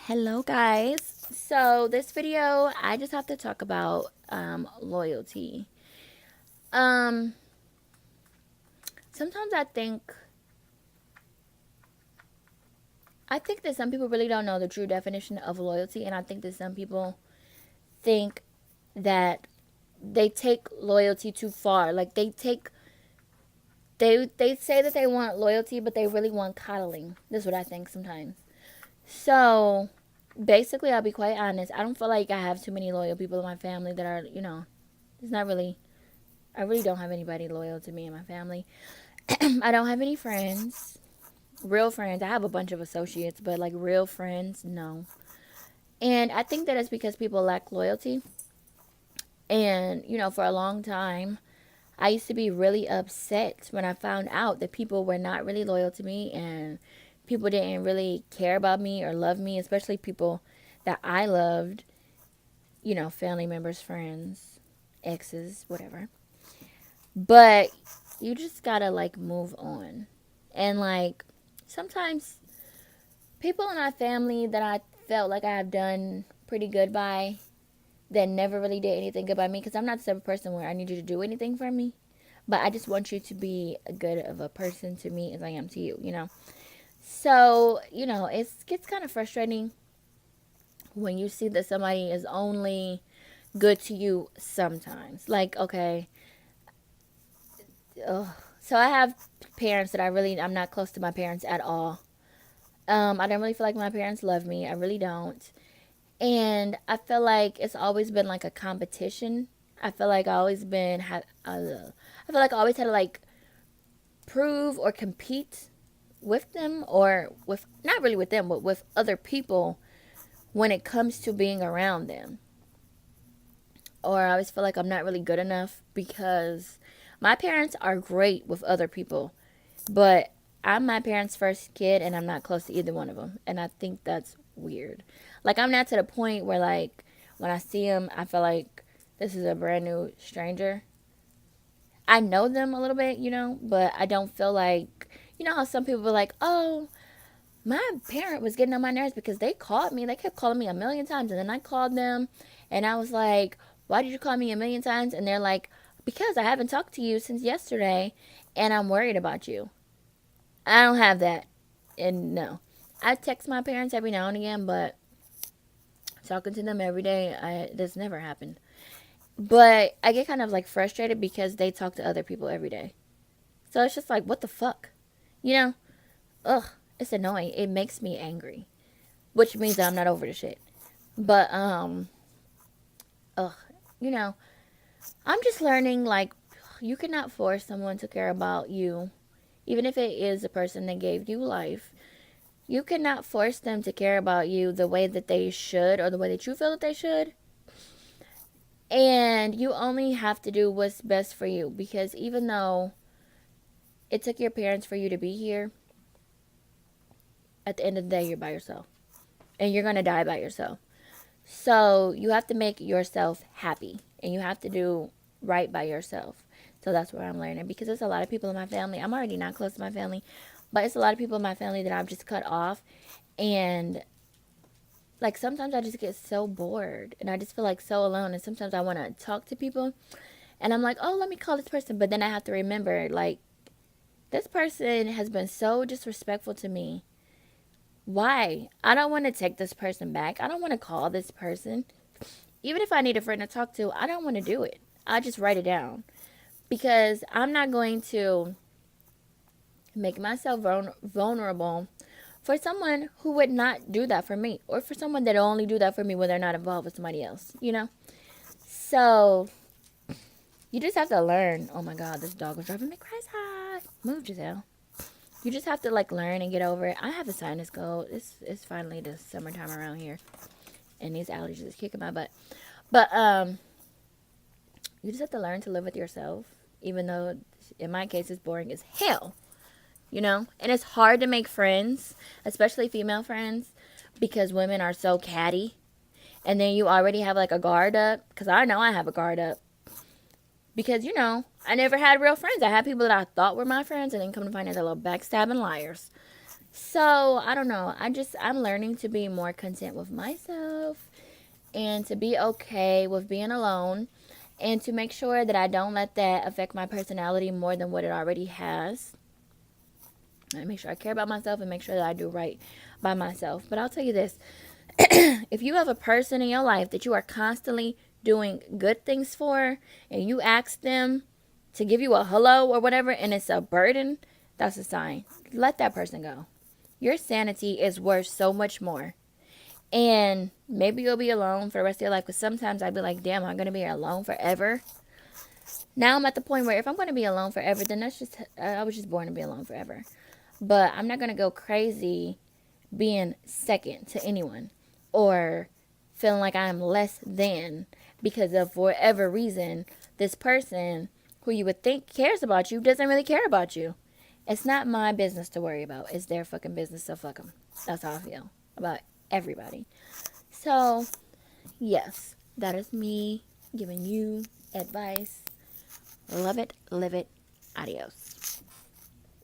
Hello guys. So this video I just have to talk about loyalty. Um Sometimes I think that some people really don't know the true definition of loyalty, and I think that some people think that they take loyalty too far. Like they say that they want loyalty, but they really want coddling. That's what I think sometimes. So basically, I'll be quite honest. I don't feel like I have too many loyal people in my family that are, it's not really, I really don't have anybody loyal to me and my family. I don't have any friends, real friends. I have a bunch of associates, but like real friends, no. And I think that it's because people lack loyalty. And, for a long time, I used to be really upset when I found out that people were not really loyal to me and people didn't really care about me or love me, especially people that I loved, family members, friends, exes, whatever. But you just gotta like move on. And like sometimes people in my family that I felt like I have done pretty good by that never really did anything good by me, because I'm not the type of person where I need you to do anything for me, but I just want you to be a good of a person to me as I am to you. So, it gets kind of frustrating when you see that somebody is only good to you sometimes. Like, okay, ugh. So I have parents that I'm not close to my parents at all. I don't really feel like my parents love me. I really don't. And I feel like it's always been like a competition. I feel like I feel like I always had to like prove or compete with them, or with, not really with them, but with other people when it comes to being around them. Or I always feel like I'm not really good enough because my parents are great with other people, but I'm my parents' first kid and I'm not close to either one of them. And I think that's weird. Like, I'm not to the point where, like, when I see them, I feel like this is a brand new stranger. I know them a little bit, but I don't feel like, how some people are like, oh, my parent was getting on my nerves because they called me. They kept calling me a million times. And then I called them and I was like, why did you call me a million times? And they're like, because I haven't talked to you since yesterday and I'm worried about you. I don't have that. And no. I text my parents every now and again, but talking to them every day, this never happened. But I get kind of like frustrated because they talk to other people every day. So it's just like, what the fuck? You know? Ugh, it's annoying. It makes me angry, which means that I'm not over the shit. But ugh, you know, I'm just learning, like, you cannot force someone to care about you, even if it is the person that gave you life. You cannot force them to care about you the way that they should, or the way that you feel that they should. And you only have to do what's best for you, because even though it took your parents for you to be here, at the end of the day, you're by yourself. And you're going to die by yourself. So you have to make yourself happy. And you have to do right by yourself. So that's what I'm learning. Because there's a lot of people in my family. I'm already not close to my family. But it's a lot of people in my family that I've just cut off. And like sometimes I just get so bored. And I just feel like so alone. And sometimes I want to talk to people. And I'm like, oh, let me call this person. But then I have to remember, like, this person has been so disrespectful to me. Why? I don't want to take this person back. I don't want to call this person. Even if I need a friend to talk to, I don't want to do it. I just write it down. Because I'm not going to make myself vulnerable for someone who would not do that for me. Or for someone that will only do that for me when they're not involved with somebody else. So, you just have to learn. Oh my God, this dog was driving me crazy. Move, Giselle. You just have to like learn and get over it. I have a sinus cold. It's finally the summertime around here, and these allergies is kicking my butt. But you just have to learn to live with yourself, even though in my case it's boring as hell. And it's hard to make friends, especially female friends, because women are so catty, and then you already have like a guard up. Because I know I have a guard up. Because, I never had real friends. I had people that I thought were my friends, and then come to find out they're little backstabbing liars. So, I don't know. I'm learning to be more content with myself and to be okay with being alone and to make sure that I don't let that affect my personality more than what it already has. And make sure I care about myself and make sure that I do right by myself. But I'll tell you this, if you have a person in your life that you are constantly doing good things for and you ask them to give you a hello or whatever and it's a burden, that's a sign. Let that person go. Your sanity is worth so much more. And maybe you'll be alone for the rest of your life because sometimes I'd be like, damn, I'm going to be alone forever. Now I'm at the point where if I'm going to be alone forever, then that's just, I was just born to be alone forever. But I'm not going to go crazy being second to anyone or feeling like I'm less than because of whatever reason this person who you would think cares about you doesn't really care about you. It's not my business to worry about. It's their fucking business, so fuck them. That's how I feel about everybody. So, yes, that is me giving you advice. Love it, live it, adios.